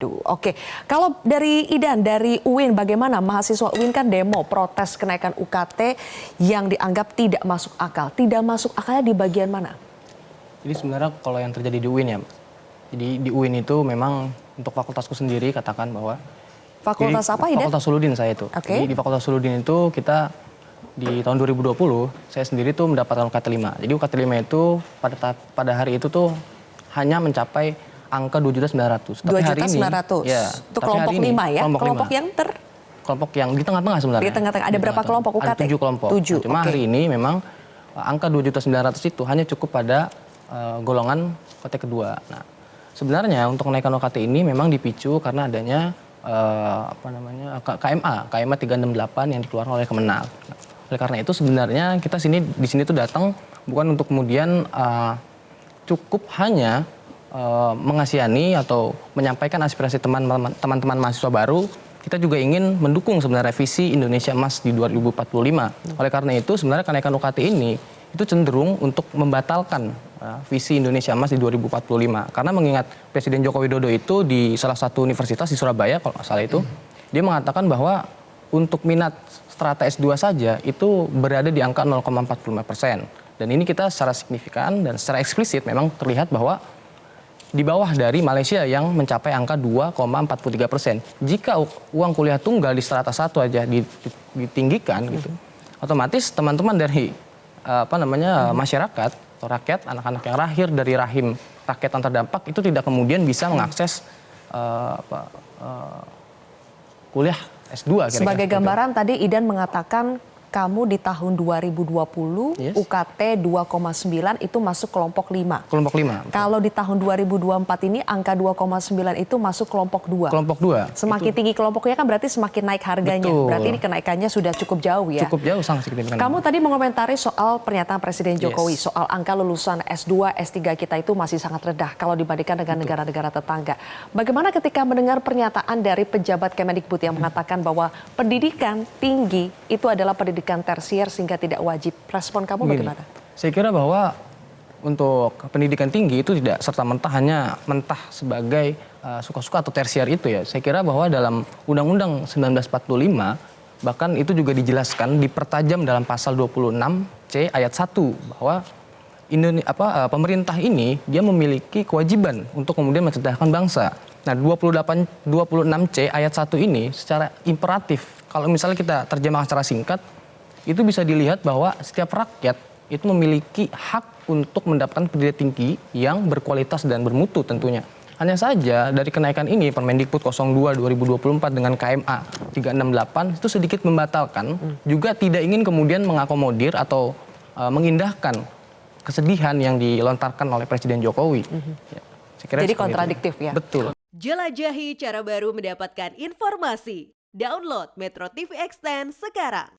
Oke, kalau dari Idan, dari UIN, bagaimana mahasiswa UIN kan demo protes kenaikan UKT yang dianggap tidak masuk akal. Tidak masuk akalnya di bagian mana? Jadi sebenarnya kalau yang terjadi di UIN ya, jadi di UIN itu memang untuk fakultasku sendiri katakan bahwa Fakultas apa, Idan? Fakultas Suludin saya itu. Oke. Jadi di Fakultas Suludin itu kita di tahun 2020 saya sendiri tuh mendapatkan UKT 5. Jadi UKT 5 itu pada hari itu tuh hanya mencapai angka 2.900.000. Tapi hari ini 2.900.000. ya, Itu kelompok 5 ya? Kelompok 5. yang Kelompok yang di tengah-tengah sebenarnya. Di tengah-tengah. Ada berapa kelompok UKT? Ada 7 kelompok. 7. Nah, cuma hari ini memang angka 2.900.000 itu hanya cukup pada golongan UKT kedua. Nah, sebenarnya untuk kenaikan UKT ini memang dipicu karena adanya KMA 368 yang dikeluarkan oleh Kemenag. Nah, oleh karena itu sebenarnya kita di sini tuh datang bukan untuk kemudian cukup hanya mengasihani atau menyampaikan aspirasi teman-teman mahasiswa baru. Kita juga ingin mendukung sebenarnya visi Indonesia Emas di 2045. Oleh karena itu sebenarnya kenaikan UKT ini itu cenderung untuk membatalkan visi Indonesia Emas di 2045. Karena mengingat Presiden Joko Widodo itu di salah satu universitas di Surabaya kalau nggak salah itu, dia mengatakan bahwa untuk minat strata S2 saja itu berada di angka 0,45%. Dan ini kita secara signifikan dan secara eksplisit memang terlihat bahwa di bawah dari Malaysia yang mencapai angka 2,43%. Jika uang kuliah tunggal di strata 1 aja ditinggikan gitu, otomatis teman-teman dari masyarakat atau rakyat, anak-anak yang lahir dari rahim rakyat yang terdampak itu tidak kemudian bisa mengakses kuliah S2. Sebagai gambaran tadi Idan mengatakan kamu di tahun 2020 UKT 2,9 itu masuk kelompok 5. Kelompok 5. Kalau di tahun 2024 ini angka 2,9 itu masuk kelompok 2. Kelompok 2. Semakin tinggi kelompoknya kan berarti semakin naik harganya. Betul. Berarti ini kenaikannya sudah cukup jauh ya. Cukup jauh, sangat signifikan. Kamu tadi mengomentari soal pernyataan Presiden Jokowi soal angka lulusan S2, S3 kita itu masih sangat rendah kalau dibandingkan dengan negara-negara tetangga. Bagaimana ketika mendengar pernyataan dari pejabat Kemendikbud yang mengatakan bahwa pendidikan tinggi itu adalah pendidikan tersier sehingga tidak wajib. Respon kamu bagaimana? Saya kira bahwa untuk pendidikan tinggi itu tidak serta-merta hanya mentah sebagai suka-suka atau tersier itu ya. Saya kira bahwa dalam Undang-Undang 1945 bahkan itu juga dijelaskan dipertajam dalam pasal 26C ayat 1 bahwa pemerintah ini dia memiliki kewajiban untuk kemudian mencerdaskan bangsa. Nah, 26C ayat 1 ini secara imperatif kalau misalnya kita terjemahkan secara singkat itu bisa dilihat bahwa setiap rakyat itu memiliki hak untuk mendapatkan pendidikan tinggi yang berkualitas dan bermutu tentunya. Hanya saja dari kenaikan ini Permendikbud 02 2024 dengan KMA 368 itu sedikit membatalkan, juga tidak ingin kemudian mengakomodir atau mengindahkan kesedihan yang dilontarkan oleh Presiden Jokowi. Ya, saya kira jadi kontradiktif ya? Betul. Jelajahi cara baru mendapatkan informasi. Download Metro TV Extend sekarang.